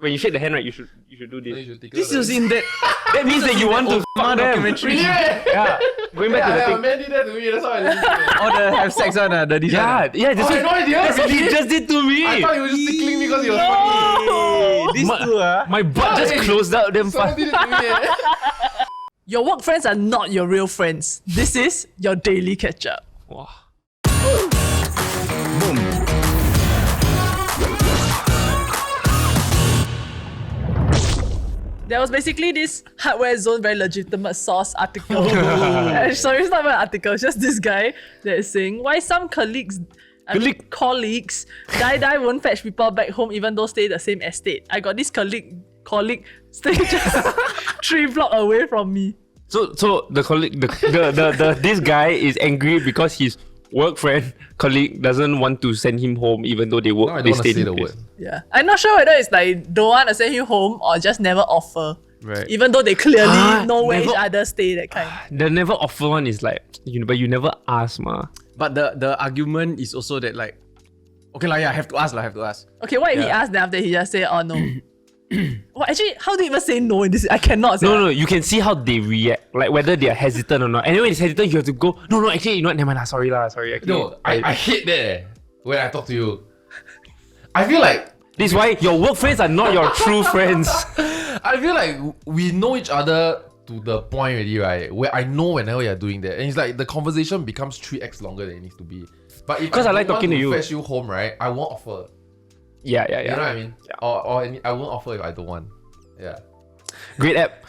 when you shake the hand, right, you should do this. This is in that. That means that you want to fuck them. documentary. Yeah. Going back to the thing. Man did that to me, that's how I listened to it. All the have sex one, the this one. Yeah, I had no idea. that's what he just did to me. I thought he was just tickling me because he was fucking. These two, My butt just closed out damn Someone fast. did it to me. Your work friends are not your real friends. This is your daily catch-up. Wow. There was basically this Hardware Zone very legitimate source article. Sorry, it's not even an article, it's just this guy that is saying why some colleagues die won't fetch people back home even though stay the same estate. I got this colleague stay just 3 blocks away from me. So the colleague, this guy is angry because his work friend colleague doesn't want to send him home even though they work. No, I they don't want to stay say in the place. word. Yeah. I'm not sure whether it's like don't want to send you home or just never offer. Right. Even though they clearly know where never- each other stay, that kind. The never offer one is like, but you never ask, ma. But the argument is also that like, okay lah, yeah, have to ask. Okay, what if he asked them after he just say, oh no? Well, actually, how do you even say no in this? I cannot say. No, you can see how they react, like whether they are hesitant or not. And when it's hesitant, you have to go, no, actually, you know what, never mind, sorry. Actually, No, I hate that when I talk to you. I feel like this is why your work friends are not your true friends. I feel like we know each other to the point already, right? Where I know whenever you're doing that, and it's like the conversation becomes 3x longer than it needs to be. But if Because I like don't talking want to you. fetch you home, right? I won't offer. Yeah. You know what I mean? Yeah. Or I won't offer if I don't want. Yeah. Great app.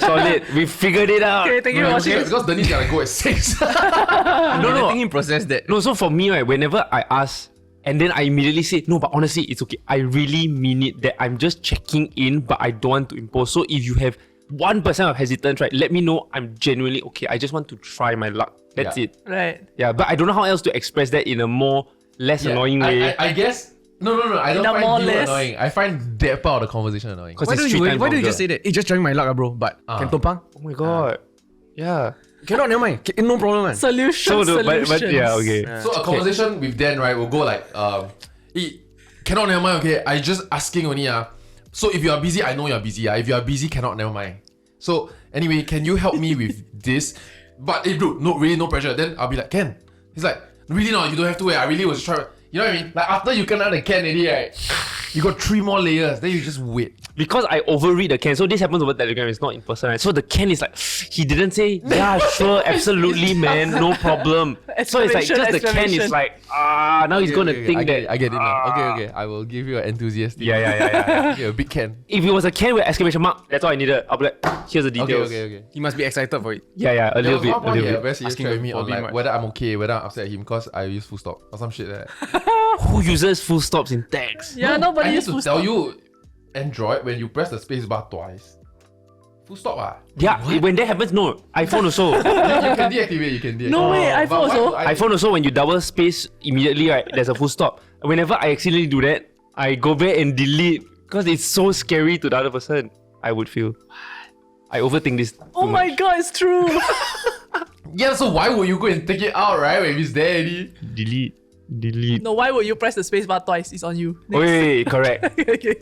Solid. We figured it out. Okay, thank you for watching. Because Denise gotta go at 6. No. Letting him process that. No, so for me, right, whenever I ask and then I immediately say, no, but honestly, it's okay. I really mean it that I'm just checking in, but I don't want to impose. So if you have 1% of hesitance, right, let me know I'm genuinely okay. I just want to try my luck. That's Yeah. it. Right. Yeah, but I don't know how else to express that in a more less annoying way. I guess. No. I don't In a more find you less- annoying. I find that part of the conversation annoying. 'Cause Why it's do 3 you times just longer. say that? It's just trying my luck, bro. But can tumpang? Oh my god. Yeah. Cannot, never mind. No problem, man. Solutions. But yeah, okay. So a conversation with Dan, right, will go like, cannot, never mind, okay? I just asking only, So if you are busy, I know you are busy, If you are busy, cannot, never mind. So anyway, can you help me with this? But if dude, no pressure. Then I'll be like, Ken. He's like, really not, you don't have to wait. I really was trying. You know what I mean? Like after you can out the Ken already, right? You got 3 more layers. Then you just wait. Because I overread the Ken, so this happens over Telegram, it's not in person, right? So the Ken is like, he didn't say, yeah, sure, absolutely, man, no problem. So it's like, just the Ken is like, now he's gonna think that. I get it now. Okay. I will give you an enthusiastic. Yeah. Okay, a big Ken. If it was a Ken with exclamation mark, that's all I needed. I'll be like, here's the details. Okay. He must be excited for it. Yeah, a little bit. One point, very Asking asking with me for on like much. whether I'm okay, whether I'm upset at him because I use full stop or some shit like that. Who uses full stops in text? Yeah, nobody I need uses to full tell stop. you, Android, when you press the space bar twice, full stop. Yeah, when that happens, no. iPhone also. You can deactivate. No way, But iPhone why also. would I- iPhone also, when you double space immediately, right, there's a full stop. Whenever I accidentally do that, I go back and delete because it's so scary to the other person. I would feel. I overthink this. Oh too my much. god, it's true. Yeah, so why would you go and take it out, right? When it's there already? Delete. No, why would you press the space bar twice? It's on you. Next. Wait, correct. Okay.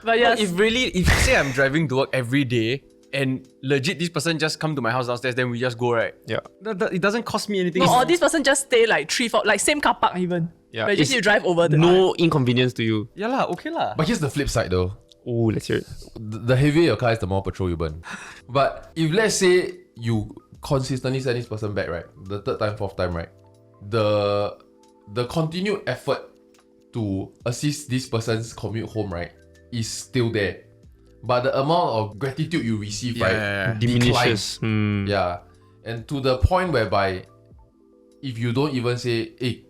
But yes. If say I'm driving to work every day and legit this person just come to my house downstairs, then we just go, right? Yeah. It doesn't cost me anything. No, or this person just stay like 3-4, like same car park even. Yeah, But just it's you drive over the No inconvenience to you. Yeah lah, okay lah. But here's the flip side though. Oh, let's hear it. The heavier your car is, the more petrol you burn. But if let's say you consistently send this person back, right? The 3rd time, 4th time, right? The continued effort to assist this person's commute home, right, is still there. But the amount of gratitude you receive, right, Diminishes. declines. Yeah. And to the point whereby if you don't even say, hey,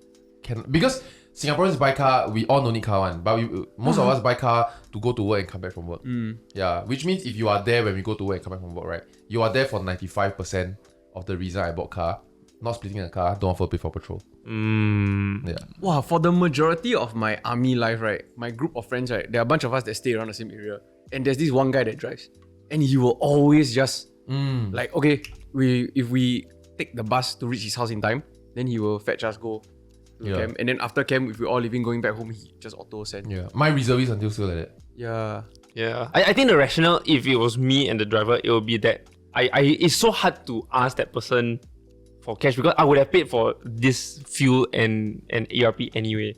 because Singaporeans buy car, we all don't need car one, but most of us buy car to go to work and come back from work. Yeah, which means if you are there when we go to work and come back from work, right, you are there for 95% of the reason I bought car. Not splitting a car, don't offer pay for petrol. Yeah. Wow, for the majority of my army life, right, my group of friends, right, there are a bunch of us that stay around the same area. And there's this one guy that drives. And he will always just, like, okay, if we take the bus to reach his house in time, then he will fetch us, go to camp. And then after camp, if we're all leaving, going back home, he just auto send. Yeah. My reservist until still like that. Yeah. Yeah. I think the rationale, if it was me and the driver, it would be that it's so hard to ask that person for cash because I would have paid for this fuel and ERP anyway.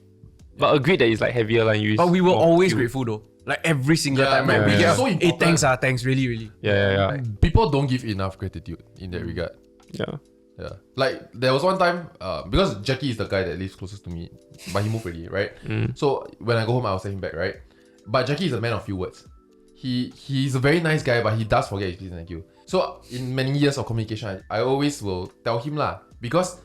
But agreed that it's like heavier line use. But we were always fuel. grateful though. Like every single Yeah, time, right? yeah, We yeah. get So hey, important. thanks, really. Yeah. People don't give enough gratitude in that regard. Yeah. Yeah. Like there was one time, because Jackie is the guy that lives closest to me, but he moved already, right? So when I go home, I'll send him back, right? But Jackie is a man of few words. He's a very nice guy, but he does forget his please and thank you. So in many years of communication, I always will tell him lah, because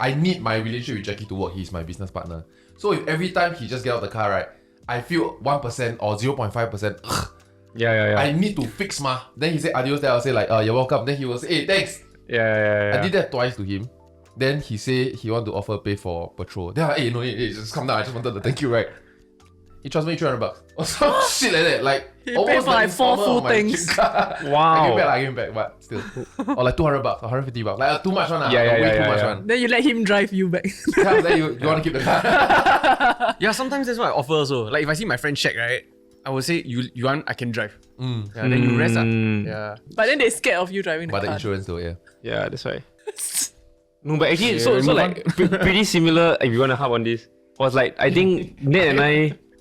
I need my relationship with Jackie to work. He's my business partner. So if every time he just get out of the car, right, I feel 1% or 0.5%, Yeah. I need to fix ma. Then he say adios, then I'll say like, you're welcome. Then he will say, hey, thanks. Yeah. I did that twice to him. Then he say he want to offer pay for petrol. Then I'm like, hey, no need, just come down. I just wanted to thank you, right? He transferred me $300 or some shit like that. Like He almost paid for like 4 installment full of my things. chip card. Wow. I give him back, but still. Or like $200, $150. Like too much one. Yeah, way yeah, too much yeah. one. Then you let him drive you back. Yeah, then you want to keep the car. Yeah, sometimes that's what I offer also. Like if I see my friend check, right, I will say, you want, I can drive. Yeah, then you rest. Yeah. But then they're scared of you driving the But the car. insurance though, yeah. Yeah, that's right. No, but actually, Yeah, so move like pretty similar. If you want to hop on this, was like I think Ned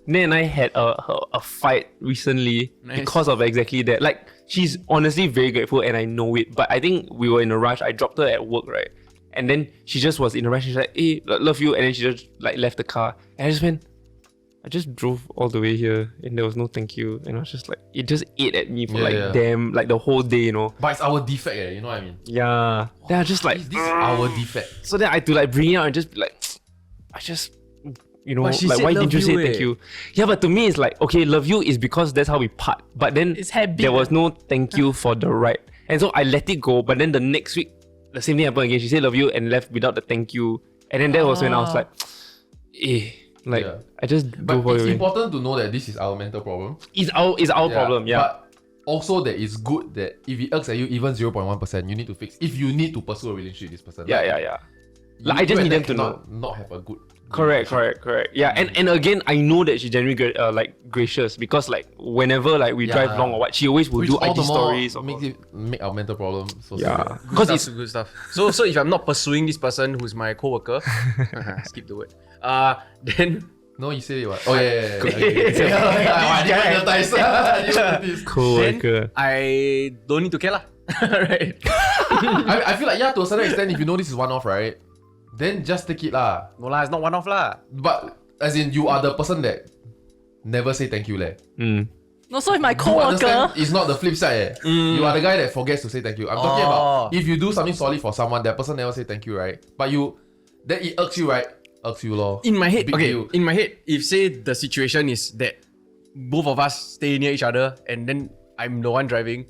and I had a fight recently because of exactly that. Like she's honestly very grateful, and I know it. But I think we were in a rush. I dropped her at work, right, and then she just was in a rush. She's like, "Hey, love you," and then she just like left the car, and I just drove all the way here, and there was no thank you, and I was just like, it just ate at me for like the whole day, you know. But it's our defect, you know what I mean? Yeah. Then I just like, This is our defect. so then I had to like bring it out and just be like, I just, you know, But she like said why didn't you love say you, thank you? Yeah, but to me it's like, okay, love you is because that's how we part. But then It's habit. there was no thank you for the ride. And so I let it go, but then the next week, the same thing happened again. She said love you and left without the thank you. And then that was when I was like, like Yeah. I just But go for it's it. important to know that this is our mental problem. It's our problem, yeah. But also that it's good that if it irks at you even 0.1%, you need to fix. If you need to pursue a relationship with this person. Yeah. Like, I just need them to know. Not have a good. Correct. Yeah, and again, I know that she's genuinely gracious because like whenever like we drive long or what, she always will Which do all IG the more stories. make our mental problem so Yeah, severe. because Because it's good stuff. So if I'm not pursuing this person who's my co-worker, skip the word. Then No, you said it what? Oh yeah. I didn't notice. co-worker. I don't need to care lah. Right? I feel like to a certain extent, if you know this is one-off, right? Then just take it lah. No lah, it's not one off lah. But as in, you are the person that never say thank you leh. No, so if my You understand? co-worker, It's not the flip side. You are the guy that forgets to say thank you. I'm talking about if you do something solid for someone, that person never say thank you, right? But then it irks you, right? Irks you lor. In my head, Big okay, deal. in my head, if say the situation is that both of us stay near each other and then I'm the one driving,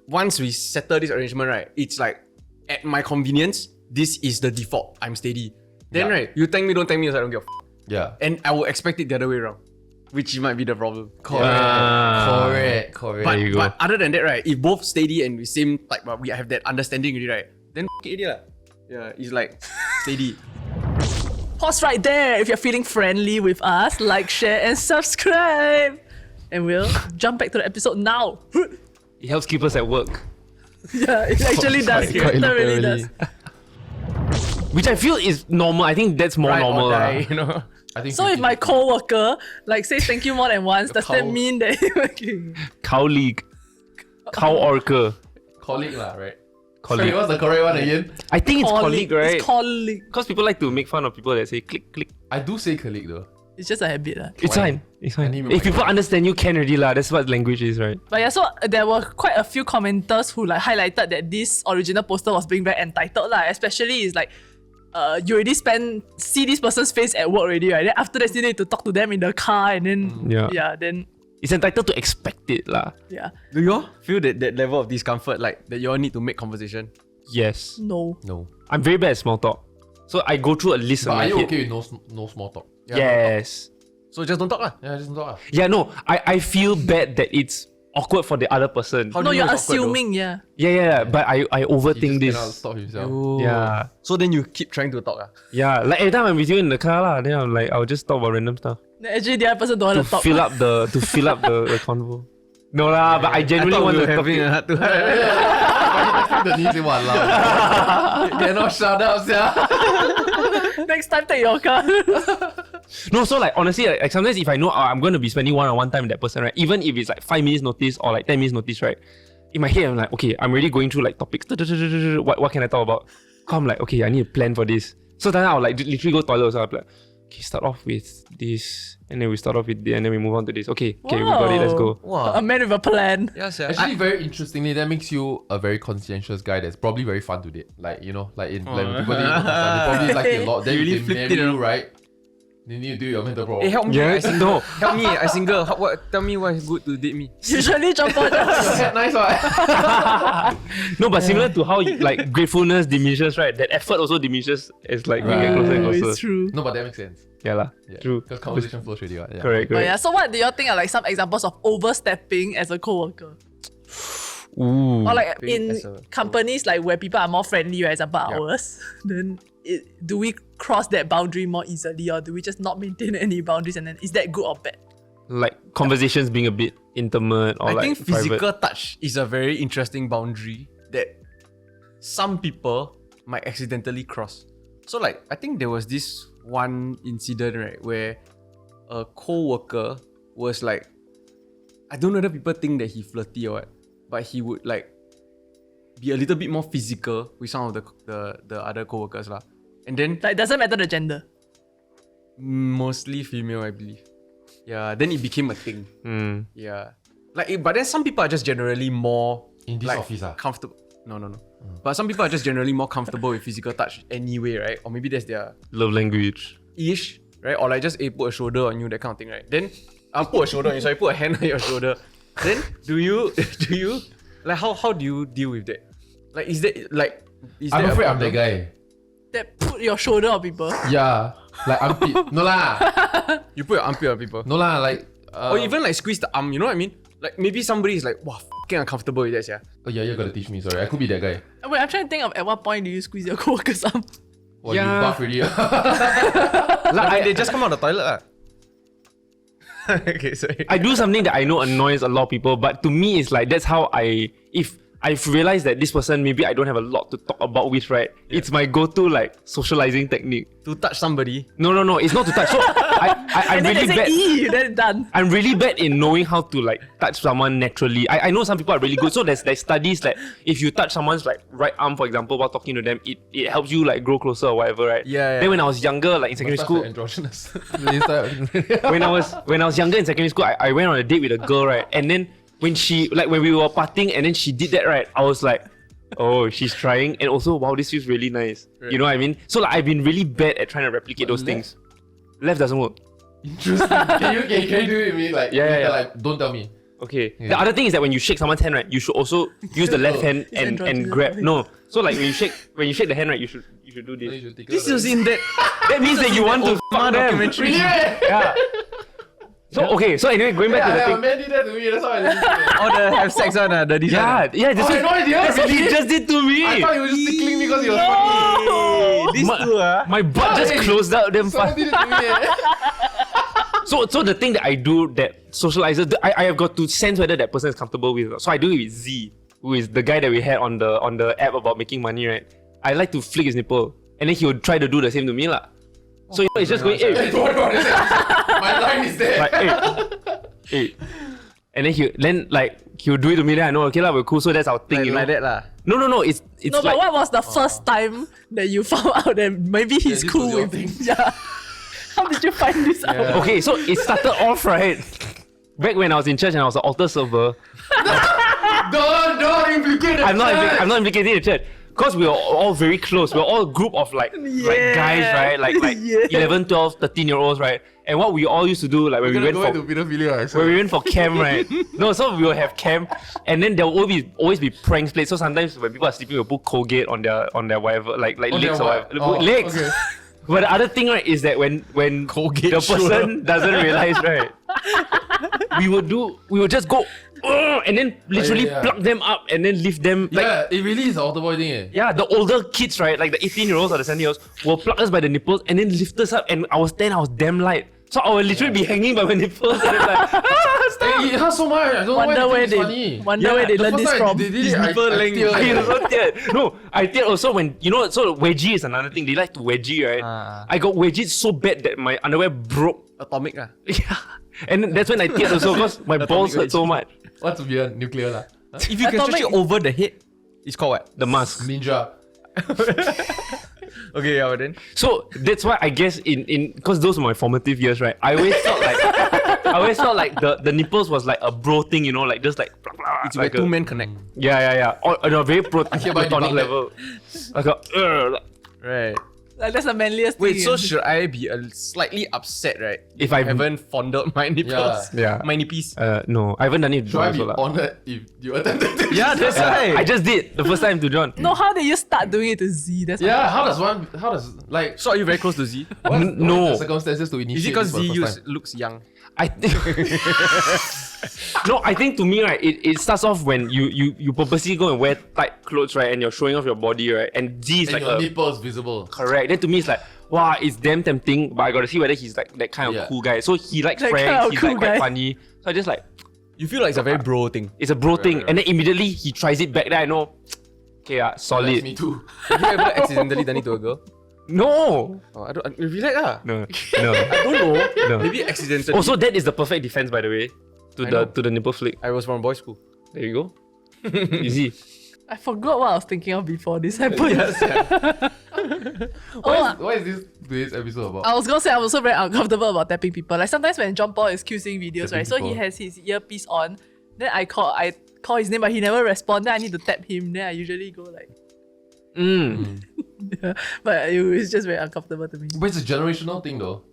once we settle this arrangement, right, it's like at my convenience, this is the default. I'm steady. Then Yeah. right, you thank me, don't thank me, so I don't give a f. Yeah. And I will expect it the other way around, which might be the problem. Correct. But other than that, right, if both steady and we same like, but we have that understanding already, right, then f it lah. Yeah, it's like steady. pause right there if you're feeling friendly with us. Like, share, and subscribe. And we'll jump back to the episode now. It helps keep us at work, Yeah, it actually does. Quite It really literally. does. which I feel is normal. I think that's more Right normal. or lah. die, you know. I think So if my co-worker like says thank you more than once, does that cow. mean that Colleague, coworker, colleague lah, right? colleague. Sorry, what's the correct one again? I think it's colleague, right? It's colleague. Because people like to make fun of people that say click, click. I do say colleague though. It's just a habit. It's Why? fine. It's fine. need If my- people understand you can already lah. That's what language is, right? But yeah, so there were quite a few commenters who like highlighted that this original poster was being very entitled lah. Especially is like, you already see this person's face at work already, right? Then after that, you need to talk to them in the car, and then then It's entitled to expect it lah. yeah, Do you all feel that level of discomfort, like that you all need to make conversation? Yes. no. No. I'm very bad at small talk. So I go through a list But in my are you head. okay with no small talk? Yeah, Yes. So just don't talk lah. Yeah, just don't talk. Yeah, no. I feel bad that it's awkward for the other person. How do No, you you're know it's awkward, though? assuming, yeah. Yeah. But I He overthink just cannot this. stop himself. Oh. Yeah. So then you keep trying to talk. Yeah, like every time I'm with you in the car lah, then I'm like, I'll just talk about random stuff Actually, the other person don't to want to talk. fill up the convo. No lah, but I genuinely want to talk. having a heart to heart. But he the knees in one loud. Cannot shut up, sia. Next time, take your car. No, so like honestly, like sometimes if I know I'm going to be spending one-on-one time with that person, right? Even if it's like 5 minutes notice or like 10 minutes notice, right? In my head, I'm like, okay, I'm already going through like topics. What can I talk about? So I'm like, okay, I need a plan for this. So then I'll like literally go toilet. So I'll be like, okay, start off with this, and then we start off with this, and then we move on to this. Okay, we got it. Let's go. Wow. A man with a plan. Yes, yeah. Actually, very interestingly, that makes you a very conscientious guy that's probably very fun to date. Like, you know, like in like when people date, they probably like it a lot. Then You really if they flipped marry it, you, right? They need to do your mental problem. Hey, help me. Yeah, I single. no. Help me. I single. Tell me what is good to date me. Usually, jump on. Nice one. No, but similar to how like gratefulness diminishes, right? That effort also diminishes as like we get closer and closer. It's true. No, but that makes sense. Yeah lah. Yeah. True. Because conversation flows really well. Yeah. Correct. But yeah, so what do you think are like some examples of overstepping as a co-worker? Ooh. Or like Being in as a companies like where people are more friendly, for example, Yeah. ours, then do we cross that boundary more easily, or do we just not maintain any boundaries, and then is that good or bad? Like conversations being a bit intimate or I like think physical private. touch is a very interesting boundary that some people might accidentally cross. So like I think there was this one incident, right, where a co-worker was like, I don't know whether people think that he flirty or what, but he would like be a little bit more physical with some of the other co-workers lah. And then Like, doesn't matter the gender. mostly female, I believe. Yeah, then it became a thing. Mm. Yeah. But then some people are just generally more In this like, office, comfortable. No. But some people are just generally more comfortable with physical touch anyway, right? Or maybe that's their Love language. ish, right? Or like just put a shoulder on you, that kind of thing, right? Then I'll put a shoulder on you, so I put a hand on your shoulder. Then do you like how do you deal with that? Like is that like is I'm that a afraid I'm that problem? guy. That put your shoulder on people. Yeah. Like armpit. No lah. You put your armpit on people. No lah. Like. Or even like squeeze the arm, you know what I mean? Like maybe somebody is like, wow, fucking uncomfortable with that, yeah. Oh yeah, you gotta teach me. Sorry, I could be that guy. Wait, I'm trying to think of at what point do you squeeze your co-worker's arm? Well, Yeah. you buff already. Like they just come out of the toilet lah. Okay, sorry. I do something that I know annoys a lot of people, but to me it's like that's how if I've realized that this person maybe I don't have a lot to talk about with, right? It's my go-to like socializing technique. To touch somebody. No, it's not to touch. So I'm And then really they say, bad. "Ee," then done. I'm really bad in knowing how to like touch someone naturally. I know some people are really good. So there's studies that if you touch someone's like right arm, for example, while talking to them, it helps you like grow closer or whatever, right? Yeah. Then when I was younger, like in secondary school, Androgynous. when I was younger in secondary school, I went on a date with a girl, right? And then when we were partying and then she did that, right? I was like, oh, she's trying, and also wow, this feels really nice. You know what I mean? So like I've been really bad at trying to replicate those things. Left doesn't work. Interesting. Can you do it with me? Like, Yeah. like, don't tell me. Okay. Yeah. The other thing is that when you shake someone's hand, right, you should also use the left hand It's and androgynous. grab. No. So like when you shake the hand, right, you should do You this. should take This out was the- in that That means that you want to fuck them. documentary. Yeah. So okay. So anyway, going back to the Yeah, thing. man did that to me. That's why I listened to it. All the have sex on the design. Yeah. That's Oh, I had no idea, That's what he really? just did to me. I thought he was just tickling me because he was funny. These two My butt just closed out damn Someone fast. did it to me. So the thing that I do that socializes, I have got to sense whether that person is comfortable with. So I do it with Z, who is the guy that we had on the app about making money, right? I like to flick his nipple, and then he would try to do the same to me, lah. So you know, it's just going, Hey, hey, don't worry, my line is there. like, hey. And then he'll do it to me. Then I know, okay lah, we're cool. So that's our thing, like, you know. like that lah. No. It's No, like but what was the first time that you found out that maybe he's this cool was your with thing. Yeah. How did you find this out? okay. So it started off right back when I was in church and I was an altar server. Don't implicate the I'm not church. implicating the church. Because we were all very close. We were all a group of like guys, right? Like Yeah. 11, 12, 13-year-olds, right? And what we all used to do, like when we went for pedophilia. when we went for camp, right? No, so we will have camp, and then there will always be pranks played. So sometimes when people are sleeping, we'll put Colgate on their whatever, like On legs their or what? whatever. Oh, legs. okay. But the other thing, right, is that when Colgate the shoulder. person doesn't realize, right? we would just go, and then literally yeah. plug them up and then lift them. Like, Yeah, it really is the altar boy thing. yeah, the older kids, right, like the 18-year-olds or the 17-year-olds, will plug us by the nipples and then lift us up. And I was damn light. So I would literally be hanging by my nipples and then like, stop. It hurts so much. I don't know Wonder why where it's funny. they learned this from. They did it, I teared. I also teared. No, I teared also when, so wedgie is another thing. They like to wedgie, right? I got wedgied so bad that my underwear broke. Atomic ah. Yeah. And then that's when I teared also because my balls hurt so much. What's weird? Nuclear lah. If you can stretch it over the head, it's called what? The mask. Ninja. Okay, yeah, but then. So that's why I guess in because those were my formative years, right? I always felt like the nipples was like a bro thing, like just like blah, blah, It's like where two men connect. Yeah. On a very hereby platonic debunk level. Like a, Right. Like, that's the manliest Wait, thing. so should I be slightly upset, right? If I haven't fondled my nipples? Yeah. My nippies? no, I haven't done it Should I before be also lah. honored if you attempted to? Yeah, that's right. I just did the first time to John. No, how did you start doing it to Z? That's Yeah, how does like So are you very close to Z? No. the circumstances to initiate Is it because this for the Z first time? looks young? I think no, I think to me, right, it starts off when you purposely go and wear tight clothes, right, and you're showing off your body, right, and Z is And like your a nipples visible. correct. Then to me it's like, wow, it's damn tempting, but I gotta see whether he's like that kind of Yeah. cool guy. So he likes That kind pranks, of he's cool like quite guy. funny. So I just like, You feel like it's a very bro thing. it's a bro thing, right. and then immediately he tries it back. Then I know, okay, That's solid. me too. Have you ever accidentally done it to a girl? No, Oh, I don't. Relax ah. no. I don't know. No. Maybe accidentally. Also, that is the perfect defense, by the way, I know. to the nipple flick. I was from boys' school. There you go. Easy. I forgot what I was thinking of before this happened. Why is this today's episode about? I was gonna say I'm also very uncomfortable about tapping people. Like sometimes when John Paul is QCing videos, Tapping right? So he people. has his earpiece on. Then I call his name, but he never responds. Then I need to tap him. Then I usually go like, but it's just very uncomfortable to me. But it's a generational thing though.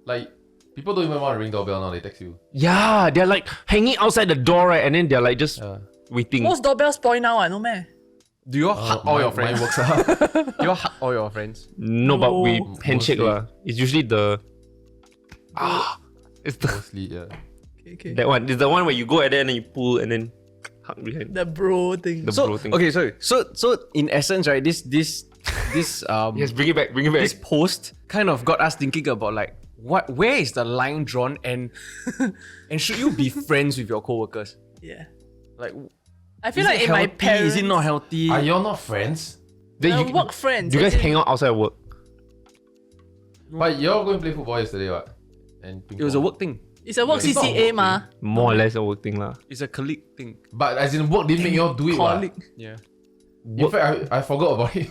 Like, people don't even want to ring doorbell now, they text you. Yeah, they're like hanging outside the door, right, and then they're like just waiting. Most doorbells spoil now, no man. Do you all hug all your friends? Mine works out. Do you all hug all your friends? No, but we No. handshake Mostly. lah. It's usually the it's the Mostly, yeah. Okay. that one. It's the one where you go at there and then you pull and then hug behind. The bro thing. The So bro thing. okay, sorry. So in essence, right, this Yes, bring it back. this post kind of got us thinking about like where is the line drawn and should you be friends with your coworkers? Yeah. Like, I feel is like it in my healthy? parents, Is it not healthy? Are y'all not friends? Then work friends. do you guys as in- hang out outside of work? But y'all go and play football yesterday, what? And It was a work thing. It's a work It's not a CCA, work ma. More or less a work thing lah. It's a colleague thing. But as in work didn't make y'all do it, what? Colleague. Yeah. In fact, I forgot about it.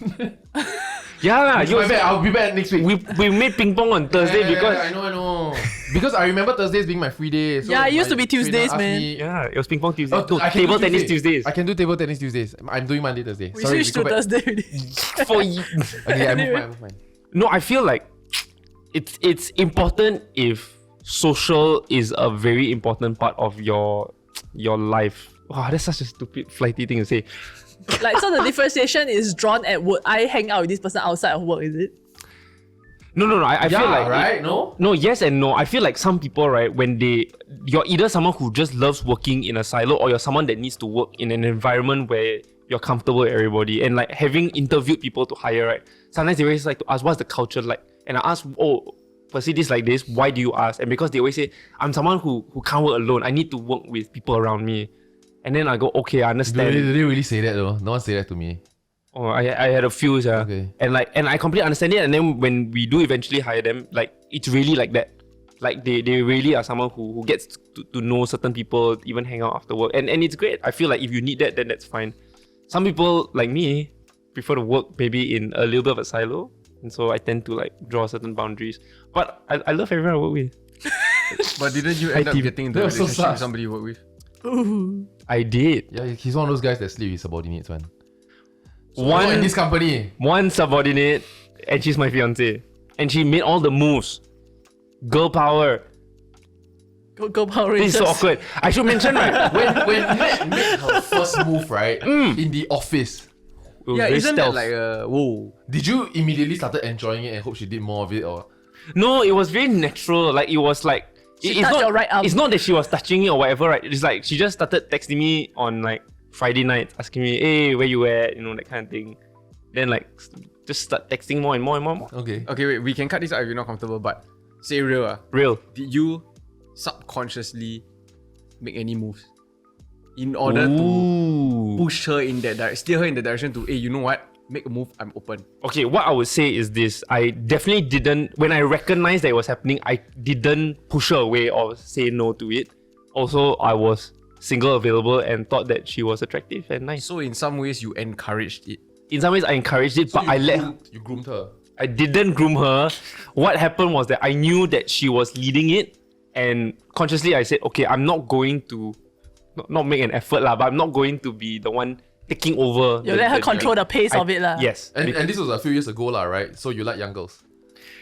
Yeah lah. My bad, I'll be back next week. We made ping pong on Thursday Yeah, because I know. Because I remember Thursdays being my free day. So Yeah, it used my to be trainer Tuesdays, asked man. me- yeah, it was ping pong Tuesday. Oh, No, I can table do tennis Tuesday. Tuesdays. I can do table tennis Tuesdays. I'm doing Monday, Thursday. We Sorry, switched go to back. Thursday already. For you. Okay, I Anyway. move mine. No, I feel like it's important if social is a very important part of your life. Wow, that's such a stupid flighty thing to say. Like, so the differentiation is drawn at work. I hang out with this person outside of work, is it? No. I feel like right? No? No, yes and no. I feel like some people, right, when you're either someone who just loves working in a silo or you're someone that needs to work in an environment where you're comfortable with everybody. And like having interviewed people to hire, right, sometimes they always like to ask, what's the culture like? And I ask, firstly, this like this, why do you ask? And because they always say, I'm someone who can't work alone. I need to work with people around me. And then I go, okay, I understand. Did they really say that though? No one say that to me. Oh, I had a few, yeah. Okay. And I completely understand it. And then when we do eventually hire them, like it's really like that. Like they really are someone who gets to know certain people, even hang out after work. And it's great. I feel like if you need that, then that's fine. Some people like me prefer to work maybe in a little bit of a silo. And so I tend to like draw certain boundaries. But I love everyone I work with. But didn't you end up team. getting into a That was so relationship with sus. somebody you work with? I did. Yeah, he's one of those guys that sleep with subordinates, man. So One- not in this company. One subordinate, and she's my fiance. And she made all the moves. Girl power. Go Power This Rangers. is so awkward. I should mention, right? When Matt made her first move, right, in the office, It was Yeah, very isn't stealth. that like a whoa? did you immediately started enjoying it and hope she did more of it, or? No, it was very natural. Like it was like She touched your right arm. It's not that she was touching it or whatever, right? It's like she just started texting me on like Friday night, asking me, hey, where you at? You know, that kind of thing. Then like just start texting more and more and more. Okay. Okay, wait, we can cut this out if you're not comfortable, but say real. Real. Did you subconsciously make any moves in order to push her in that direction, steer her in the direction to, hey, you know what? Make a move, I'm open. Okay, what I would say is this. I definitely didn't, when I recognized that it was happening, I didn't push her away or say no to it. Also, I was single available and thought that she was attractive and nice. So in some ways, you encouraged it. In some ways, I encouraged it, but You groomed her. I didn't groom her. What happened was that I knew that she was leading it, and consciously I said, okay, I'm not going to, not make an effort lah, but I'm not going to be the one taking over. You let her control the pace of it lah. Yes. And this was a few years ago, lah, right? So you like young girls.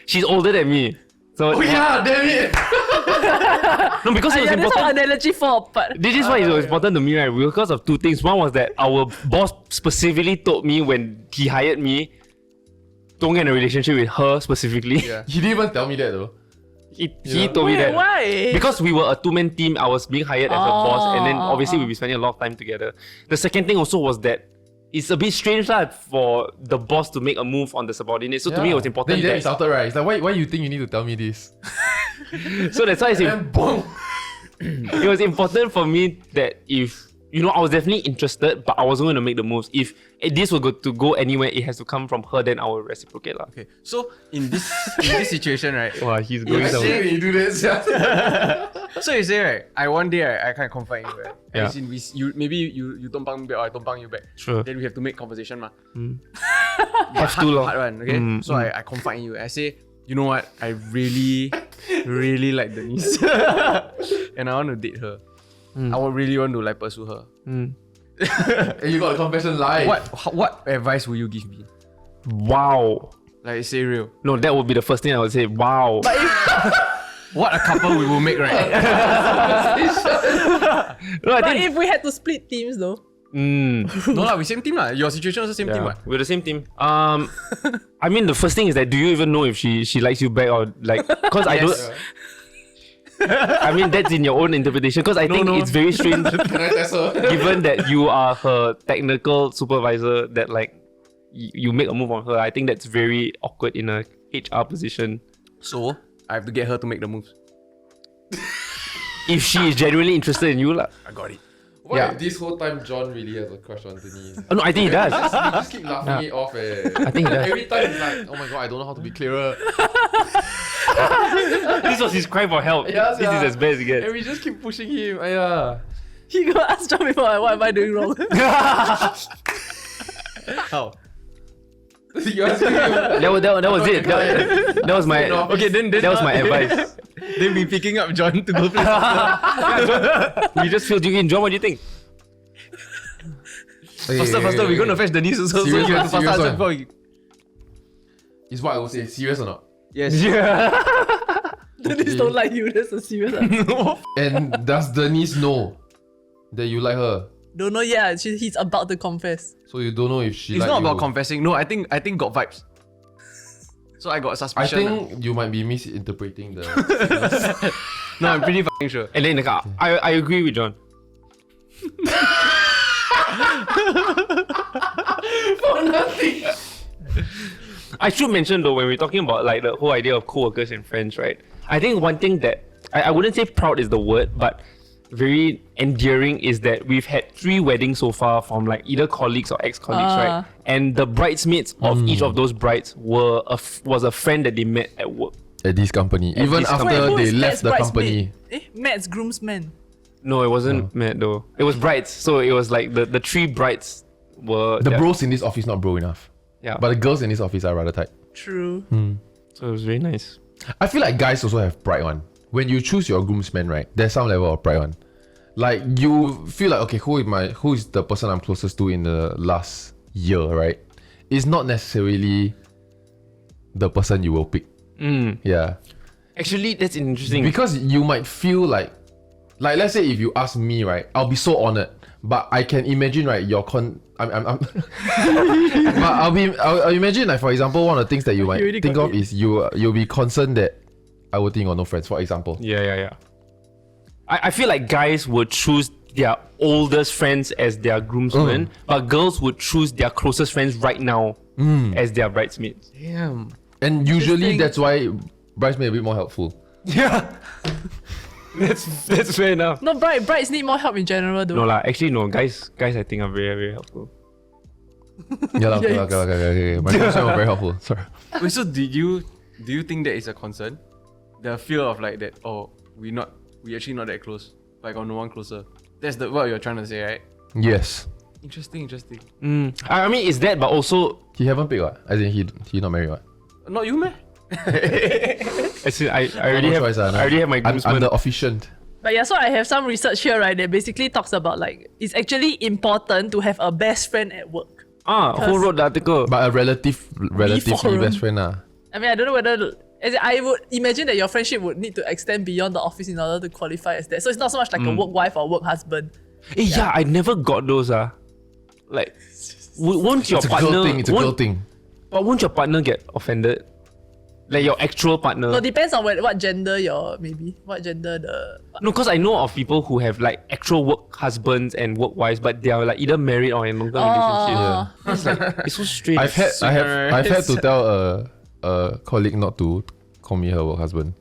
She's older than me. So Oh yeah, damn it! no, because it was That's important. what analogy for, but This is why it was important to me, right? Because of two things. One was that our boss specifically told me when he hired me, don't get in a relationship with her specifically. Yeah. He didn't even tell me that though. He told me that. why? Because we were a two-man team, I was being hired as a boss, and then obviously we'll be spending a lot of time together. The second thing also was that it's a bit strange for the boss to make a move on the subordinate. So to me, it was important. Then he That, started, right? It's like, why you think you need to tell me this? so that's why And boom! it was important for me that if, you know, I was definitely interested, but I wasn't going to make the moves. If this were to go anywhere, it has to come from her, then I will reciprocate lah. Okay, so in this situation, right? Wow, he's going I somewhere. say you do this. Yeah. So you say, right? I one day, right, I can't confide in you, right? Yeah. As in maybe you don't bang me back or I don't bang you back. Sure. Then we have to make conversation, ma. Have to lah. Hard one, okay? So I confide in you. I say, you know what? I really, really like Denise, and I want to date her. I would really want to like pursue her. And you got a confession live. What advice will you give me? Wow. Like, say real. No, that would be the first thing I would say. Wow. What a couple we will make, right? No, I But think if we had to split teams though, No lah, we same team lah. Your situation also same team, what? we're the same team. I mean, the first thing is that do you even know if she likes you back or like? Cause I don't. I mean, that's in your own interpretation. Cause I think no. it's very strange, Can I test her? given that you are her technical supervisor, that like you make a move on her. I think that's very awkward in a HR position. So I have to get her to make the moves. If she is genuinely interested in you, lah. I got it. Why Yeah. this whole time John really has a crush on Denise? Oh, no, I think he does. You just keep laughing it off, eh. I think he does. Every time it's like, oh my god, I don't know how to be clearer. This was his cry for help. Yeah, This is as bad as it gets. And we just keep pushing him. Ayah. he go ask John before, what am I doing wrong? How? You asking him? That was it. That was my Okay, then that was my advice. Then we picking up John to go play. We just filled you in. John, what do you think? Faster, we're gonna fetch Denise also. Serious you have to one, faster serious answer before we... Is what I would say. Serious or not? Yes. Yeah. Denise don't like you, that's a serious answer. And does Denise know that you like her? Don't know yet, he's about to confess. So you don't know if she It's like not you. about confessing. No, I think got vibes. So I got I suspicion. think you might be misinterpreting the. No, I'm pretty fucking sure. And then like, I agree with John. For nothing. I should mention though, when we're talking about like the whole idea of co-workers and friends, right? I think one thing that I wouldn't say proud is the word, but very endearing is that we've had 3 weddings so far from like either colleagues or ex-colleagues, right? And the bridesmaids of each of those brides was a friend that they met at work. At this company, even this after company. Who they is left the Matt's company. bridesmaid? Matt's groomsman. No, it wasn't Matt though. It was brides. So it was like the 3 brides were The bros in this office not bro enough, Yeah. but the girls in this office are rather tight. True. so it was very nice. I feel like guys also have pride one. When you choose your groomsmen, right? There's some level of pride one. Like you feel like, okay, who is the person I'm closest to in the last year, right? It's not necessarily the person you will pick. Yeah. Actually, that's interesting. Because you might feel like let's say if you ask me, right, I'll be so honored. But I can imagine, right, but I'll imagine, like, for example, one of the things that you might You already think got of it. is you'll be concerned that I would think of no friends, for example. Yeah. I feel like guys would choose their oldest friends as their groomsmen, but girls would choose their closest friends right now as their bridesmaids. Damn. And usually Interesting. that's why bridesmaid a bit more helpful. Yeah. That's fair enough. No, brides need more help in general though. No lah, actually no. Guys I think are very, very helpful. Yeah, okay. My groomsmen were very helpful. Sorry. Wait, so do you think that is a concern? The fear of like that, we actually not that close. Like got no one closer. That's what you're trying to say, right? Yes. Interesting. I mean, it's that, but also, He haven't picked what? As in he not married what? Not you, man. as in, I already have, I already have my I'm groomsmen. the officiant. But yeah, so I have some research here, right, that basically talks about like it's actually important to have a best friend at work. Who wrote the article? But a relatively forum. best friend lah. I mean, I don't know whether. As in, I would imagine that your friendship would need to extend beyond the office in order to qualify as that. So it's not so much like a work wife or work husband. Yeah, I never got those. Like, won't your It's a partner? girl thing. It's a girl thing. But won't your partner get offended? Like your actual partner? No, depends on what gender what gender the. No, because I know of people who have like actual work husbands and work wives, but they are like either married or in long term relationship. It's like it's so strange. I've had to tell a colleague not to call me her work husband.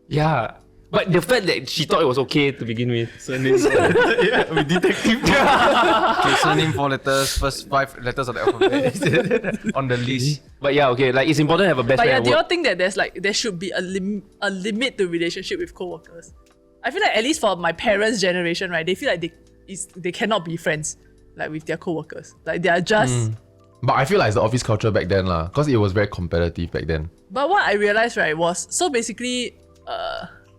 Yeah. But the fact that she thought it was okay to begin with. We detective. Okay, surname 4 letters, first 5 letters of the alphabet on the list. But yeah, okay, like it's important to have a best But yeah, friend do you at all work. think that there should be a limit to relationship with co-workers? I feel like at least for my parents' generation, right, they feel like they cannot be friends like with their co-workers. Like they are just. But I feel like it's the office culture back then lah, because it was very competitive back then. But what I realized, right, was so basically,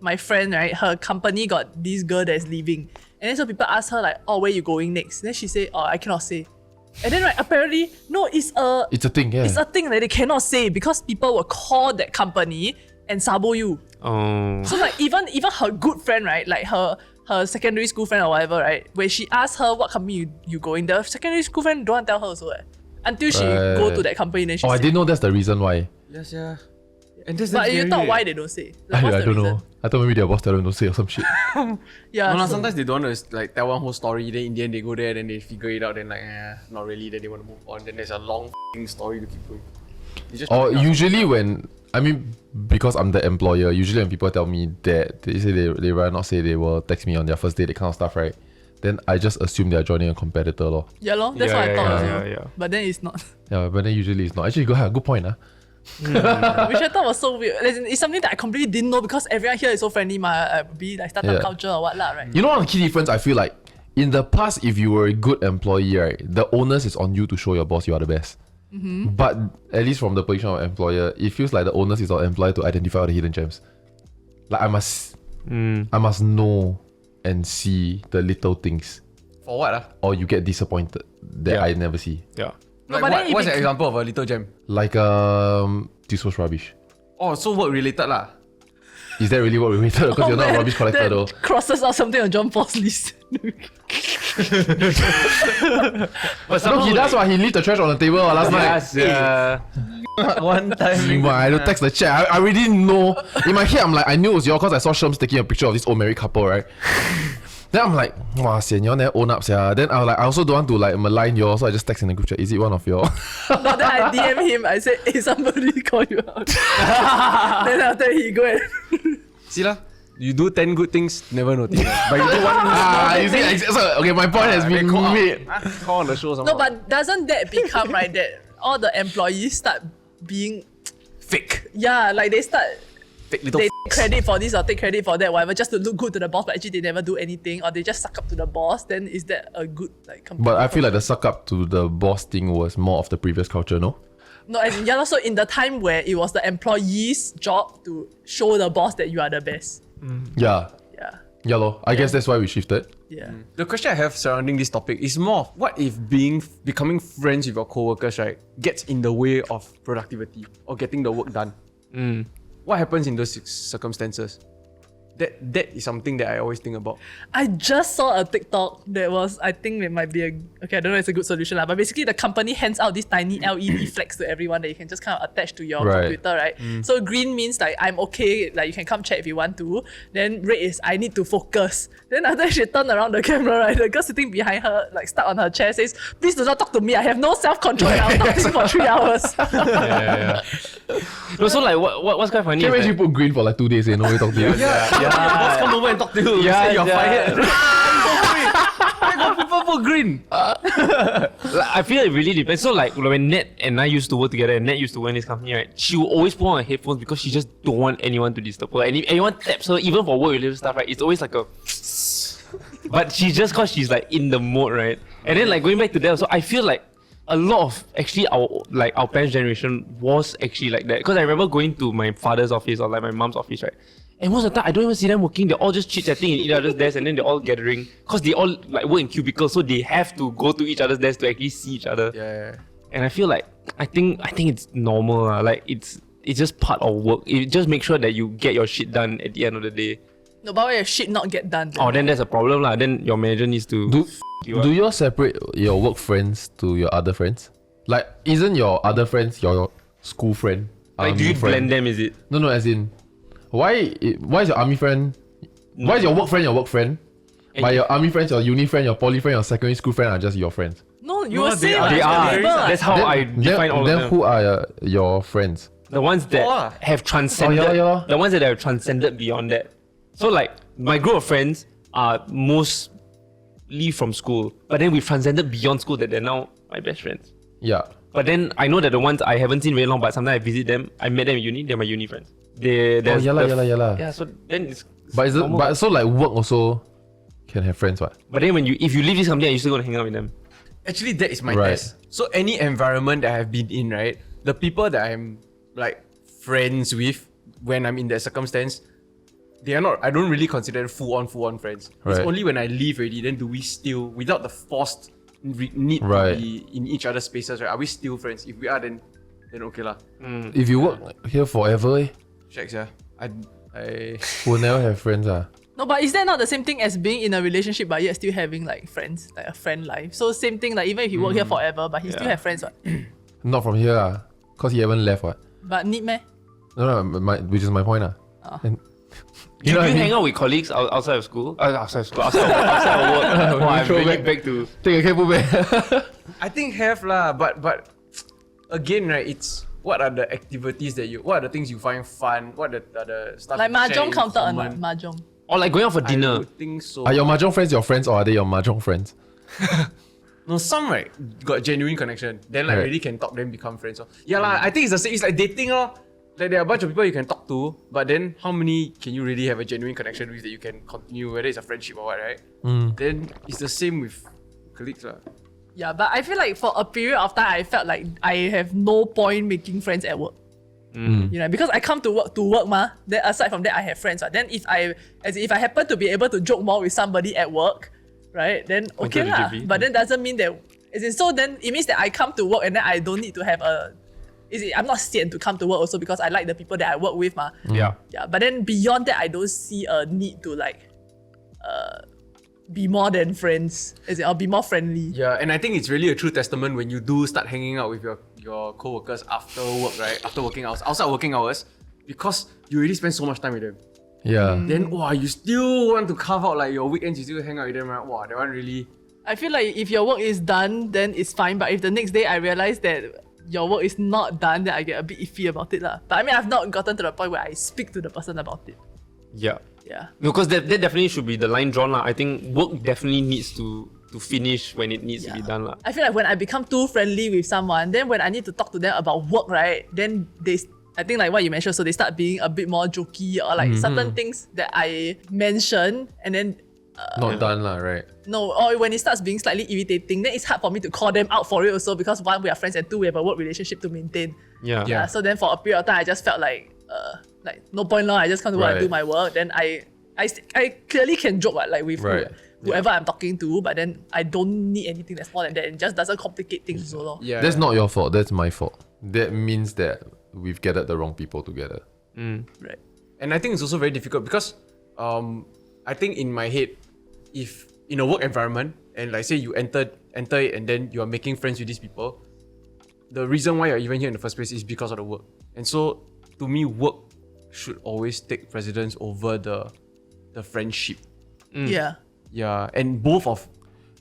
my friend, right, her company got this girl that's leaving, and then so people ask her like, "Oh, where you going next?" Then she say, "Oh, I cannot say." And then right, apparently, no, it's a thing, yeah. it's a thing that they cannot say because people will call that company and sabo you. Oh. So like even her good friend, right, like her secondary school friend or whatever, right, when she asked her what company you going, the secondary school friend don't want to tell her also, until she go to that company, then she I say. didn't know that's the reason why. Yes, yeah. And that's But you scary, thought eh. why they don't say? Like, what's I the don't reason? know. I thought maybe their boss tell them don't say or some shit. Yeah. No, so- sometimes they don't want to like tell one whole story. Then in the end they go there, then they figure it out. Then like, not really. Then they want to move on. Then there's a long story to keep going. It's just Or trying out. usually because I'm the employer, usually when people tell me that they say they rather not say, they will text me on their first day, that kind of stuff, right? Then I just assume they're joining a competitor lor. Yeah, lor. That's Yeah, what I thought yeah, also. yeah. But then it's not. Yeah, but then usually it's not. Actually, you got a good point. Which I thought was so weird. As in, it's something that I completely didn't know because everyone here is so friendly, be like startup Yeah. culture or what lah, right? You know, one of the key difference, I feel like, in the past, if you were a good employee, right, the onus is on you to show your boss you are the best. But at least from the position of employer, it feels like the onus is on employer to identify all the hidden gems. Like I must know and see the little things, For what? or you get disappointed that Yeah. I never see. Yeah. No, Like but then if what's it- an example of a little gem? Like this was rubbish. Oh, so work related lah. Is that really what we rated? Because you're not a man, rubbish collector that though. crosses out something on John Paul's list. But No, he does what? He leave the trash on the table last night. Yes, yeah. One time. I don't text the chat. I already know. In my head, I'm like, I knew it was y'all because I saw Sherms taking a picture of this old married couple, right? Then I'm like, wow, sian, y'all never own up, sia. Then I was like, I also don't want to like malign y'all, so I just text in the group chat, is it one of y'all? No, then I DM him. I said, "Hey, somebody call you out." Then after he go and See lah. You do 10 good things, never notice. But you do one You see, so, okay, my point has been made. call on the show somehow. no, but doesn't that become right that all the employees start being fake. yeah, like they start Fake little they take credit for this or take credit for that, whatever, just to look good to the boss, but actually they never do anything, or they just suck up to the boss. Then is that a good like? But I feel like the suck up to the boss thing was more of the previous culture, no? no, as in, yeah, so in the time where it was the employee's job to show the boss that you are the best. Yeah. Yeah, Yeah, lor. I guess that's why we shifted. yeah. The question I have surrounding this topic is more of what if becoming friends with your coworkers, right, gets in the way of productivity or getting the work done? What happens in those circumstances? That is something that I always think about. I just saw a TikTok that was, I think it might be I don't know if it's a good solution, but basically the company hands out this tiny LED flex to everyone that you can just kind of attach to your Right. computer, right? So green means like I'm okay, like you can come check if you want to. Then red is I need to focus. Then after she turned around the camera, right, the girl sitting behind her, like stuck on her chair, says, "Please do not talk to me. I have no self-control. I'll talk to you for 3 hours." Yeah. No, so like what's quite funny Can't is imagine that, you put green for like 2 days and nobody talk to you. Your boss come over and talk to you. Yeah, Say you're yeah. fired. I got people for green. like, I feel it really depends. So like when Nat and I used to work together, and Nat used to work in this company, right? She will always put on her headphones because she just don't want anyone to disturb her. And if anyone taps her, even for work-related stuff, right, it's always like a. But she's just cause she's like in the mode, right? And then like going back to that, so I feel like a lot of actually our parents' generation was actually like that. Because I remember going to my father's office or like my mom's office, right? And most of the time, I don't even see them working. They're all just chit-chatting in each other's desks, and then they're all gathering. Because they all like work in cubicles, so they have to go to each other's desks to actually see each other. Yeah. And I feel like I think it's normal. Like it's just part of work. It just make sure that you get your shit done at the end of the day. No, but why your shit not get done? Oh, then there's a problem lah. Then your manager needs to Do you up. do you all separate your work friends to your other friends? Like, isn't your other friends your school friend? Like, do you army friend? blend them? Is it? No, as in, why is your army friend? Why is your work friend your work friend? And But your army friends, your uni friend, your poly friend, your secondary school friend are just your friends. No, you No, were they saying are. like They are. neighbor. That's how I define all then of them. who are your friends? The ones that Oh, have transcended. Oh, yeah. The ones that have transcended beyond that. So like my group of friends are mostly from school, but then we've transcended beyond school that they're now my best friends. Yeah. But then I know that the ones I haven't seen very long, but sometimes I visit them. I met them in uni. They're my uni friends. Yeah lah. Yeah. So then it's But is it, normal. but so like work also can have friends, what? But then if you leave this company, you're still gonna hang out with them. Actually, that is my Right. test. So any environment that I've been in, right, the people that I'm like friends with when I'm in that circumstance, they are not. I don't really consider them full on friends. It's Right. only when I leave already, then do we still, without the forced need Right. to be in each other's spaces, right? Are we still friends? If we are, then okay lah. If you work here forever, Shacks, yeah. I we'll never have friends. No, but is that not the same thing as being in a relationship but yet still having like friends, like a friend life? So same thing, like even if you work here forever, but he still have friends, what? Not from here, cause he haven't left, what? But need meh? No, which is my point, And, Do you know what I hang mean? out with colleagues outside of school? Outside of work. Wow, I'm Throw bringing back. back to. Take a cable back. I think have lah, but again, right, it's what are the activities what are the things you find fun? What are the stuff Like you share mahjong in counted or common? not? Mahjong. Or like going out for I dinner. would think so. Are your mahjong friends your friends or are they your mahjong friends? No, some right got genuine connection. Then like Right. really can talk, then become friends. So, yeah lah, I think it's the same. It's like dating lor. Like there are a bunch of people you can talk to, but then how many can you really have a genuine connection with that you can continue, whether it's a friendship or what, right? Then it's the same with colleagues lah. Yeah, but I feel like for a period of time, I felt like I have no point making friends at work. You know, because I come to work ma. Then aside from that, I have friends. Then if I happen to be able to joke more with somebody at work, right? Then okay to lah. GB. But then doesn't mean that. So then it means that I come to work and then I don't need to have a. I'm not sian to come to work also because I like the people that I work with ma. Yeah. Yeah, but then beyond that, I don't see a need to like, be more than friends. Or be more friendly. Yeah, and I think it's really a true testament when you do start hanging out with your co-workers after work, right? After working hours, outside working hours, because you really spend so much time with them. Yeah. Then you still want to carve out like your weekends, you still hang out with them, right? Wow, that one really. I feel like if your work is done, then it's fine. But if the next day I realize that your work is not done, then I get a bit iffy about it lah. But I mean, I've not gotten to the point where I speak to the person about it. Yeah. Yeah. Because that definitely should be the line drawn lah. I think work definitely needs to finish when it needs to be done lah. I feel like when I become too friendly with someone, then when I need to talk to them about work, right, then I think like what you mentioned, so they start being a bit more jokey or like certain things that I mention and then Not done lah, right? no, or when it starts being slightly irritating, then it's hard for me to call them out for it also because one, we are friends and two, we have a work relationship to maintain. Yeah. Yeah. So then for a period of time, I just felt like no point now. I just come to work and Right. do my work. Then I clearly can joke like with Right. whoever I'm talking to, but then I don't need anything that's more than that. It just doesn't complicate things so long. Yeah. That's not your fault. That's my fault. That means that we've gathered the wrong people together. Right. And I think it's also very difficult because I think in my head, if in a work environment and like say you enter it and then you are making friends with these people, the reason why you're even here in the first place is because of the work. And so to me, work should always take precedence over the friendship. Yeah. Yeah, and both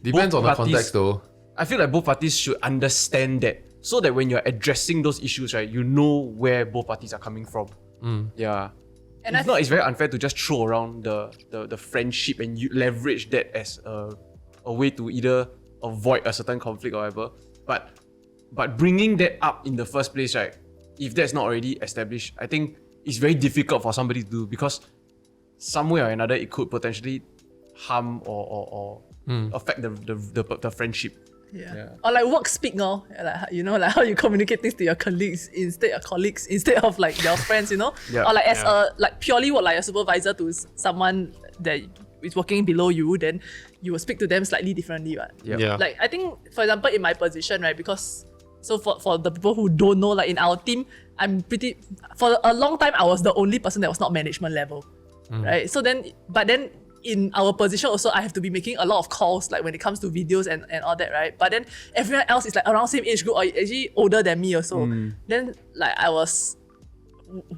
Depends on the parties- context though. I feel like both parties should understand that, so that when you're addressing those issues, right, you know where both parties are coming from. Yeah. And If not, it's very unfair to just throw around the friendship and you leverage that as a way to either avoid a certain conflict or whatever. But bringing that up in the first place, right, if that's not already established, I think it's very difficult for somebody to do, because some way or another it could potentially harm or affect the friendship. Yeah. Or like work speak, no? Like, you know, like how you communicate things to your colleagues instead of like your friends, you know? Yeah. Or like as a like purely what like a supervisor to someone that is working below you, then you will speak to them slightly differently, right? Yeah. Like I think, for example, in my position, right, because so for the people who don't know, like in our team, for a long time I was the only person that was not management level, right? So then, but then in our position also, I have to be making a lot of calls, like when it comes to videos and all that, right? But then everyone else is like around same age group or actually older than me also. Then like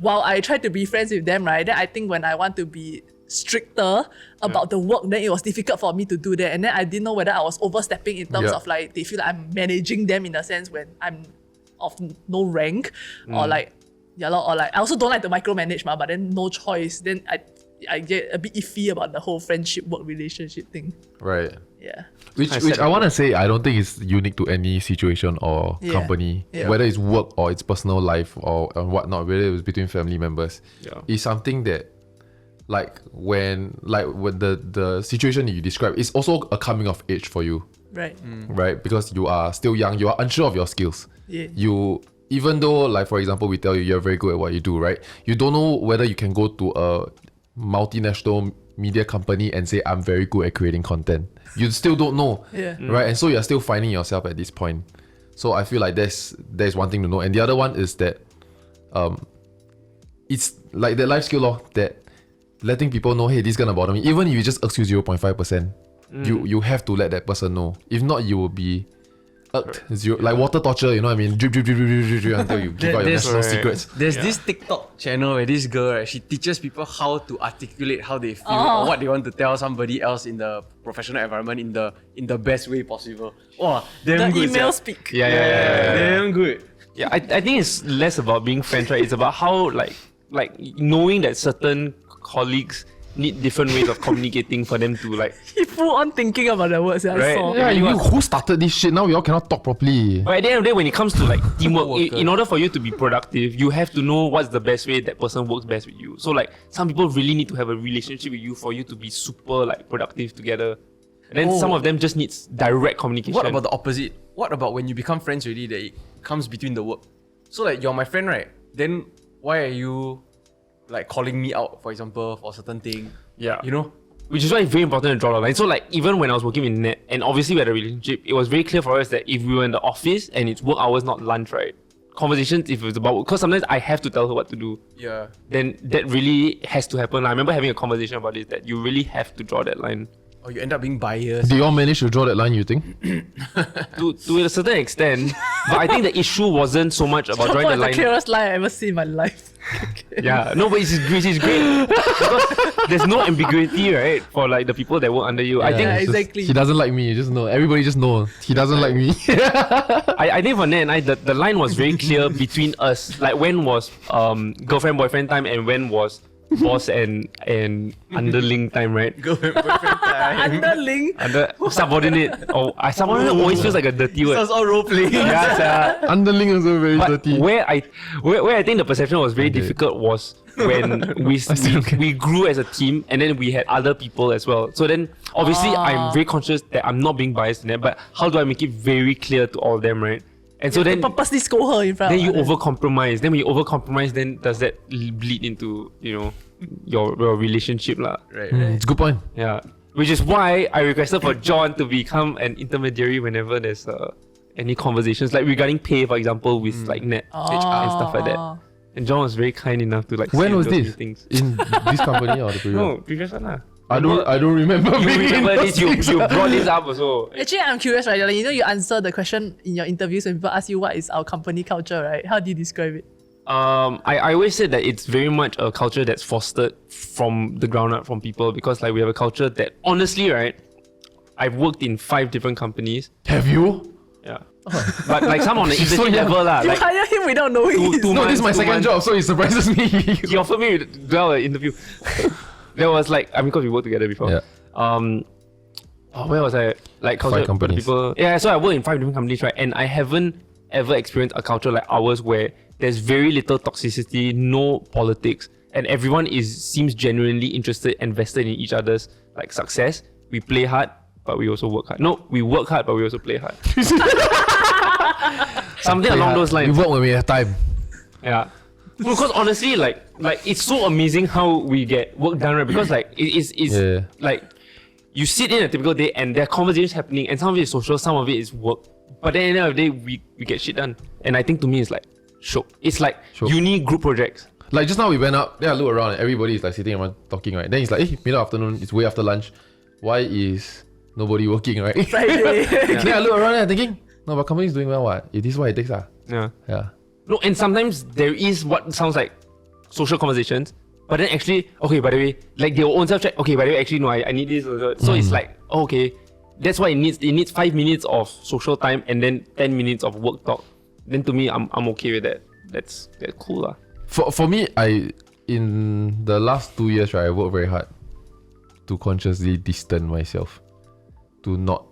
while I tried to be friends with them, right, then I think when I want to be stricter about the work, then it was difficult for me to do that. And then I didn't know whether I was overstepping in terms of like they feel like I'm managing them in a sense when I'm of no rank, or like or like I also don't like to micromanage, but then no choice. Then I get a bit iffy about the whole friendship work relationship thing. Right. Yeah. Which I want to say, I don't think it's unique to any situation or Yeah. company, Yeah. whether it's work or it's personal life or whatnot, whether it's between family members. Yeah. It's something that, like when the situation you describe, is also a coming of age for you, Right. right? Because you are still young, you are unsure of your skills. Yeah. Even though, like for example, we tell you you're very good at what you do, right? You don't know whether you can go to a multinational media company and say I'm very good at creating content. You still don't know, Yeah. right? And so you're still finding yourself at this point. So I feel like there's one thing to know, and the other one is that it's like the life skill law, that letting people know, hey, this is gonna bother me. Even if you just excuse 0.5%, you have to let that person know. If not, you will be like water torture, you know what I mean? Drip, drip, drip, drip, drip, drip, until you give out your That's national right. secrets. There's this TikTok channel where this girl, right, she teaches people how to articulate how they feel or what they want to tell somebody else in the professional environment in the best way possible. Wow, The damn good. email sia. speak. Yeah. Damn good. Yeah, I think it's less about being friends, right? It's about how like knowing that certain colleagues need different ways of communicating for them to like. He full on thinking about the words. I Right. saw. Yeah, who started this shit? Now we all cannot talk properly. But at the end of the day, when it comes to like teamwork, Worker. in order for you to be productive, you have to know what's the best way that person works best with you. So like some people really need to have a relationship with you for you to be super like productive together. And then some of them just needs direct communication. What about the opposite? What about when you become friends already, that it comes between the work? So like you're my friend, right? Then why are you like calling me out, for example, for a certain thing? Yeah. You know? Which is why it's very important to draw the line. So like even when I was working in net, and obviously we had a relationship, it was very clear for us that if we were in the office and it's work hours, not lunch, right? Conversations, if it's about work, because sometimes I have to tell her what to do, Yeah. then that really has to happen. I remember having a conversation about this, that you really have to draw that line. Or you end up being biased. Do you all manage to draw that line, you think? To a certain extent, but I think the issue wasn't so much about drawing the It's the line. clearest line I ever seen in my life. Yeah, no, but it's great because there's no ambiguity, right, for like the people that work under you. I Yeah, think it's just, exactly. he doesn't like me. You just know. Everybody just know. He doesn't like me. I think for Nat and I, the line was very clear between us. Like when was girlfriend boyfriend time and when was boss and underling time, right? Girlfriend, boyfriend time. Underling. Under subordinate. Subordinate always feels like a dirty word. Sounds all role playing. Yeah, Underling also very but dirty. where I think the perception was very difficult was when we grew as a team and then we had other people as well. So then obviously I'm very conscious that I'm not being biased in that, but how do I make it very clear to all of them, right? And so then purposely scold her in front then of you others. over-compromise. Then when you over-compromise, then does that bleed into, your relationship lah? Right. It's a good point. Yeah. Which is why I requested for John to become an intermediary whenever there's any conversations, like regarding pay, for example, with like net and stuff like that. And John was very kind enough to like. When sit was in those this? meetings. In this company or the previous? No, previous one lah. I don't remember. You being in remember those this? You things. brought this up also. Actually, I'm curious, right? Like, you know, you answer the question in your interviews when people ask you what is our company culture, right? How do you describe it? I always said that it's very much a culture that's fostered from the ground up from people, because like we have a culture that honestly, right, I've worked in 5 different companies. Have you? Yeah. But like some on the So internship yeah. level lah. You Like hire him without knowing. two No, this is my months, 2 second months. job, so it surprises me. He offered me to do an interview. There was like, I mean, because we worked together before. Yeah. Where was I? Like culture 5 companies. people. Yeah, so I work in 5 different companies, right? And I haven't ever experienced a culture like ours where there's very little toxicity, no politics, and everyone seems genuinely interested and vested in each other's like success. We play hard, but we also work hard. No, we work hard, but we also play hard. Something along those lines. We work when we have time. Yeah. Because honestly, like it's so amazing how we get work done, right? Because like it's Yeah. like you sit in a typical day and there are conversations happening, and some of it is social, some of it is work. But then at the end of the day, we get shit done. And I think to me it's like show. It's like Shiok. uni group projects. Like just now we went up, then I look around and everybody is like sitting around talking, right? Then it's like, hey, middle afternoon, it's way after lunch. Why is nobody working, right? Friday. Then I look around and I'm thinking, no, but company's doing well, what? If this is what it takes, Yeah. yeah. No, and sometimes there is what sounds like social conversations, but then actually, okay, by the way, like they will own self check, okay, by the way, actually no, I need this. So it's like, okay, that's why it needs 5 minutes of social time and then 10 minutes of work talk. Then to me, I'm okay with that. That's cool lah. For me, in the last 2 years, right, I worked very hard to consciously distance myself, to not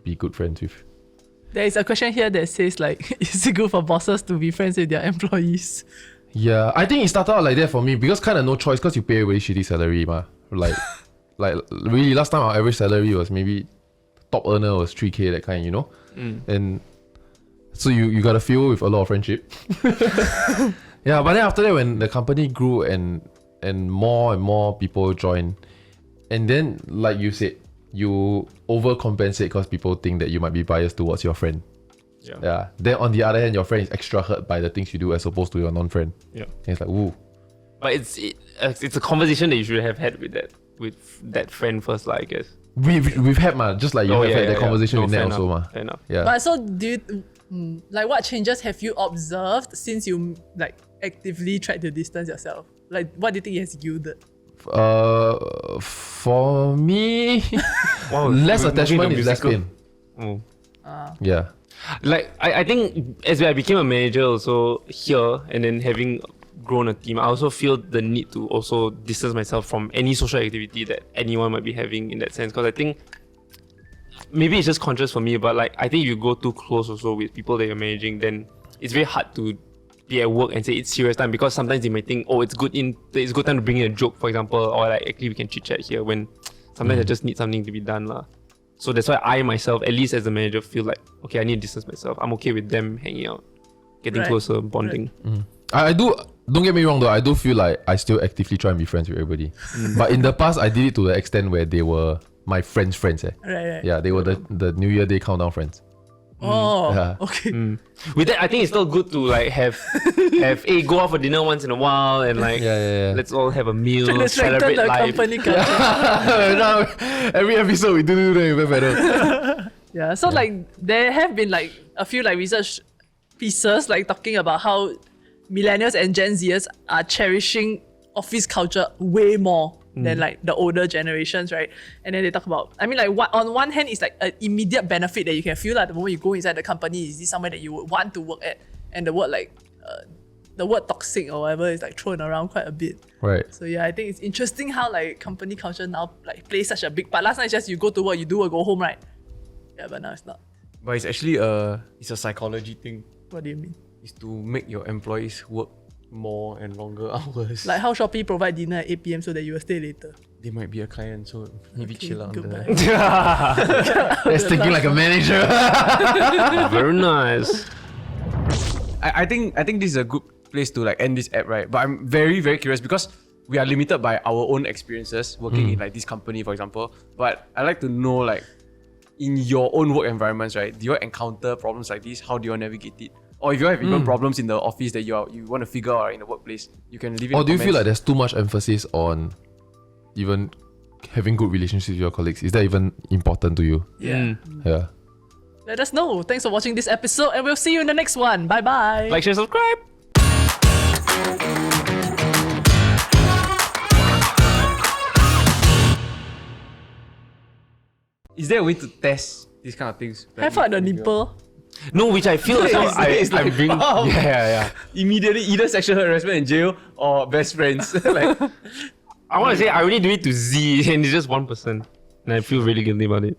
be good friends with. There is a question here that says like, is it good for bosses to be friends with their employees? Yeah, I think it started out like that for me because kind of no choice because you pay a really shitty salary, ma. Like really, last time our average salary was maybe top earner was 3K, that kind, you know? And so you got to feel with a lot of friendship. Yeah, but then after that, when the company grew and more people joined, and then like you said, you overcompensate because people think that you might be biased towards your friend. Yeah. Then on the other hand, your friend is extra hurt by the things you do as opposed to your non-friend. Yeah. And it's like, ooh. But it's a conversation that you should have had with that friend first, like, I guess. We've had, just like you have had that conversation with fair Nat also, enough, fair enough. Yeah. But so do you, like what changes have you observed since you like actively tried to distance yourself? Like what do you think it has yielded? For me, less attachment is less pain. Oh. Yeah. Like I think as I became a manager also here, and then having grown a team, I also feel the need to also distance myself from any social activity that anyone might be having in that sense, because I think maybe it's just conscious for me, but like I think if you go too close also with people that you're managing, then it's very hard to be at work and say it's serious time, because sometimes they might think, oh, it's good time to bring in a joke, for example, or like actually we can chit chat here, when sometimes I just need something to be done lah. So that's why I myself, at least as a manager, feel like, okay, I need to distance myself. I'm okay with them hanging out, getting closer, bonding. I do, don't get me wrong though, I do feel like I still actively try and be friends with everybody. But in the past, I did it to the extent where they were my friends' friends. Right. Yeah, they were the New Year Day countdown friends. Oh, Yeah. okay. With that, I think it's still good to like have go out for dinner once in a while, and like Yeah. let's all have a meal, Trying to strengthen celebrate the life. company culture. Now, every episode we do that even better. Yeah, so like there have been like a few like research pieces like talking about how millennials and Gen Zers are cherishing office culture way more than like the older generations, right? And then they talk about, I mean, like what on one hand it's like an immediate benefit that you can feel like the moment you go inside the company, is this somewhere that you would want to work at? And the word like the word toxic or whatever is like thrown around quite a bit. Right. So yeah, I think it's interesting how like company culture now like plays such a big part. Last night it's just you go to work, you do work, go home, right? Yeah, but now it's not. But it's actually it's a psychology thing. What do you mean? It's to make your employees work more and longer hours. Like how Shopee provide dinner at 8 p.m. so that you will stay later. They might be a client, so maybe Okay, chill out on goodbye. the... That's thinking like a manager. Very nice. I think this is a good place to like end this app, right? But I'm very, very curious because we are limited by our own experiences working in like this company, for example. But I like to know, like, in your own work environments, right? Do you encounter problems like this? How do you navigate it? Or if you have even problems in the office that you want to figure out in the workplace, you can leave it. Or in do you feel comments. like there's too much emphasis on even having good relationships with your colleagues? Is that even important to you? Yeah. Yeah. Let us know. Thanks for watching this episode, and we'll see you in the next one. Bye bye. Like, share, subscribe. Is there a way to test these kind of things? Have fun the nipple. No, which I feel also It's like, I'm being yeah. Immediately either sexual harassment in jail or best friends. Like, I want to say I only do it to Z and it's just one person, and I feel really guilty about it.